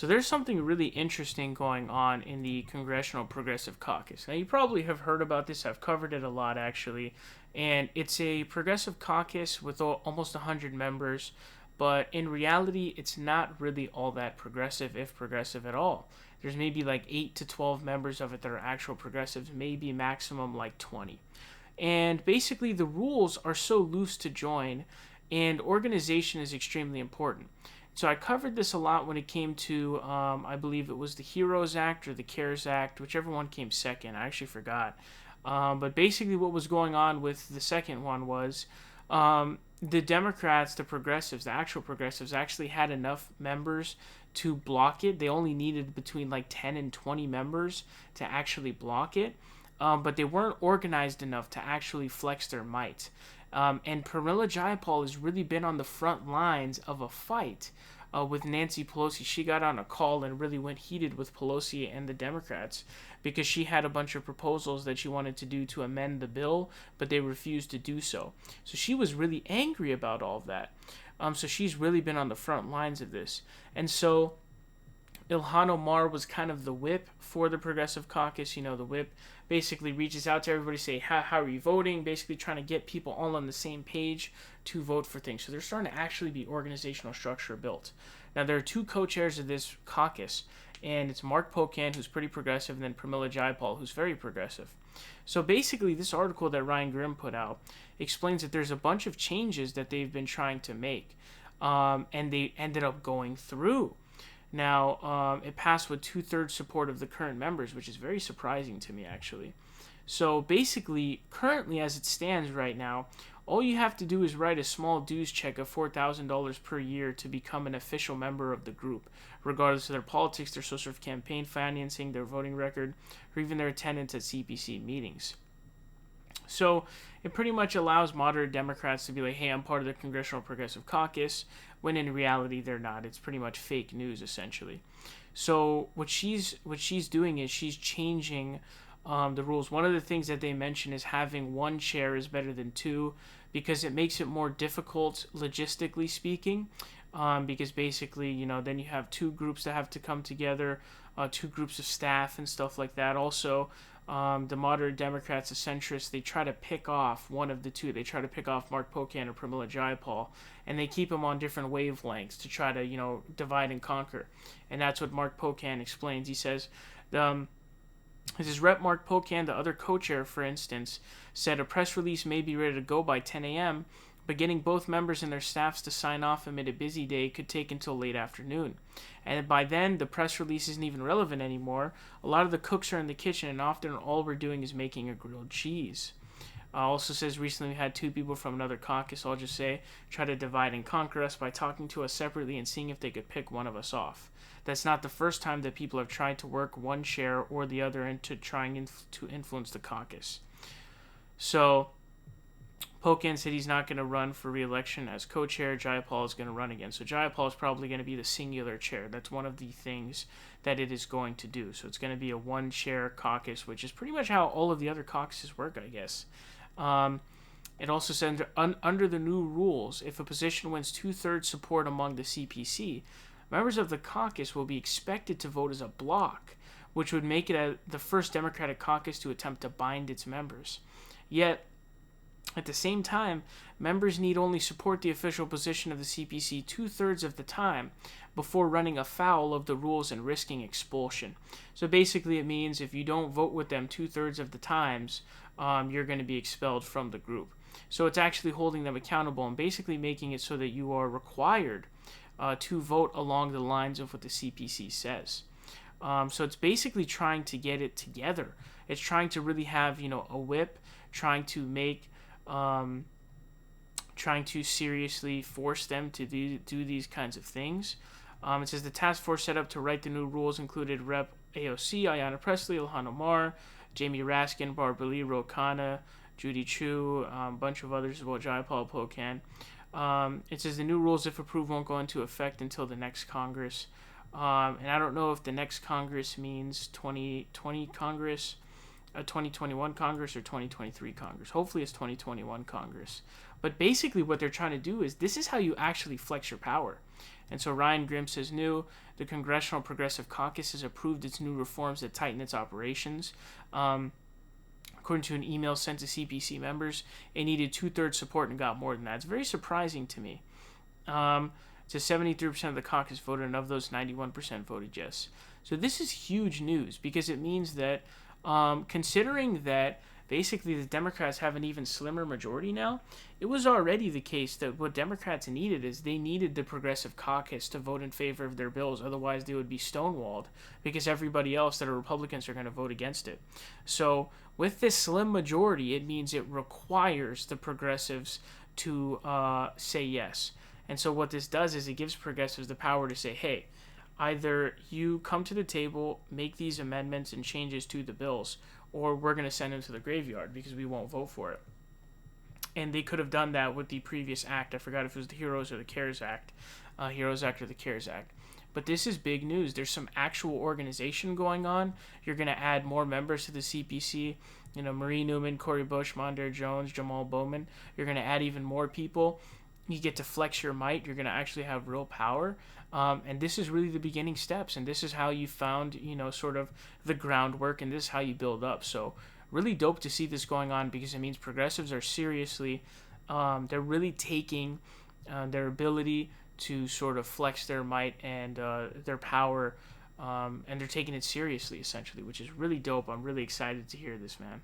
So there's something really interesting going on in the Congressional Progressive Caucus. Now, you probably have heard about this. I've covered it a lot, actually. And it's a progressive caucus with almost 100 members. But in reality, it's not really all that progressive, if progressive at all. There's maybe like 8 to 12 members of it that are actual progressives, maybe maximum like 20. And basically, the rules are so loose to join, and organization is extremely important. So I covered this a lot when it came to, I believe it was the HEROES Act or the CARES Act, whichever one came second. I actually forgot. But basically, what was going on with the second one was the Democrats, the progressives, the actual progressives, actually had enough members to block it. They only needed between like 10 and 20 members to actually block it. But they weren't organized enough to actually flex their might. And Pramila Jayapal has really been on the front lines of a fight with Nancy Pelosi. She got on a call and really went heated with Pelosi and the Democrats because she had a bunch of proposals that she wanted to do to amend the bill, but they refused to do so. So she was really angry about all of that. So she's really been on the front lines of this. And so Ilhan Omar was kind of the whip for the Progressive Caucus. You know, the whip basically reaches out to everybody, say, how are you voting? Basically trying to get people all on the same page to vote for things. So there's starting to actually be organizational structure built. Now, there are two co-chairs of this caucus, and it's Mark Pocan, who's pretty progressive, and then Pramila Jayapal, who's very progressive. So basically, this article that Ryan Grimm put out explains that there's a bunch of changes that they've been trying to make, and they ended up going through. Now, it passed with 2/3 support of the current members, which is very surprising to me, actually. So basically, currently as it stands right now, all you have to do is write a small dues check of $4,000 per year to become an official member of the group, regardless of their politics, their social campaign financing, their voting record, or even their attendance at CPC meetings. So it pretty much allows moderate Democrats to be like, hey, I'm part of the Congressional Progressive Caucus, when in reality they're not. It's pretty much fake news, essentially. So what she's doing is she's changing the rules. One of the things that they mention is having one chair is better than two, because it makes it more difficult logistically speaking. Because basically, you know, then you have two groups that have to come together, two groups of staff and stuff like that. Also, the moderate Democrats, the centrists, they try to pick off one of the two. They try to pick off Mark Pocan or Pramila Jayapal, and they keep them on different wavelengths to try to, you know, divide and conquer. And that's what Mark Pocan explains. He says, Rep. Mark Pocan, the other co-chair, for instance, said a press release may be ready to go by 10 a.m., but getting both members and their staffs to sign off amid a busy day could take until late afternoon. And by then, the press release isn't even relevant anymore. A lot of the cooks are in the kitchen, and often all we're doing is making a grilled cheese. Also says recently we had two people from another caucus, I'll just say, try to divide and conquer us by talking to us separately and seeing if they could pick one of us off. That's not the first time that people have tried to work one chair or the other into trying to influence the caucus. So Pocan said he's not going to run for re-election as co-chair. Jayapal is going to run again. So Jayapal is probably going to be the singular chair. That's one of the things that it is going to do. So it's going to be a one-chair caucus, which is pretty much how all of the other caucuses work, I guess. It also says under the new rules, if a position wins 2/3 support among the CPC, members of the caucus will be expected to vote as a bloc, which would make it the first Democratic caucus to attempt to bind its members. Yet, at the same time, members need only support the official position of the CPC 2/3 of the time before running afoul of the rules and risking expulsion. So basically it means if you don't vote with them 2/3 of the times, you're going to be expelled from the group. So it's actually holding them accountable and basically making it so that you are required to vote along the lines of what the CPC says. So it's basically trying to get it together. It's trying to really have, you know, a whip, trying to make trying to seriously force them to do these kinds of things. It says the task force set up to write the new rules included Rep. AOC, Ayanna Pressley, Ilhan Omar, Jamie Raskin, Barbara Lee, Khanna, Judy Chu, a bunch of others as well, Jayapal, Pocan. It says the new rules, if approved, won't go into effect until the next Congress. And I don't know if the next Congress means 2020 Congress, 2021 Congress, or 2023 Congress. Hopefully it's 2021 Congress. But basically what they're trying to do is this is how you actually flex your power. And so Ryan Grimm says, the Congressional Progressive Caucus has approved its new reforms that tighten its operations. According to an email sent to CPC members, it needed 2/3 support and got more than that. It's very surprising to me. So 73% of the caucus voted, and of those, 91% voted yes. So this is huge news because it means that, considering that basically the Democrats have an even slimmer majority now, it was already the case that what Democrats needed is they needed the Progressive Caucus to vote in favor of their bills. Otherwise, they would be stonewalled because everybody else that are Republicans are going to vote against it. So with this slim majority, it means it requires the progressives to say yes. And so what this does is it gives progressives the power to say, hey, either you come to the table, make these amendments and changes to the bills, or we're going to send them to the graveyard because we won't vote for it. And they could have done that with the previous act. I forgot if it was the HEROES or the CARES Act. HEROES Act or the CARES Act. But this is big news. There's some actual organization going on. You're going to add more members to the CPC. Marie Newman, Cori Bush, Mondaire Jones, Jamal Bowman. You're going to add even more people. You get to flex your might. You're going to actually have real power. And this is really the beginning steps. And this is how you found, sort of the groundwork. And this is how you build up. So really dope to see this going on because it means progressives are seriously, they're really taking their ability to sort of flex their might and their power, and they're taking it seriously, essentially, which is really dope. I'm really excited to hear this, man.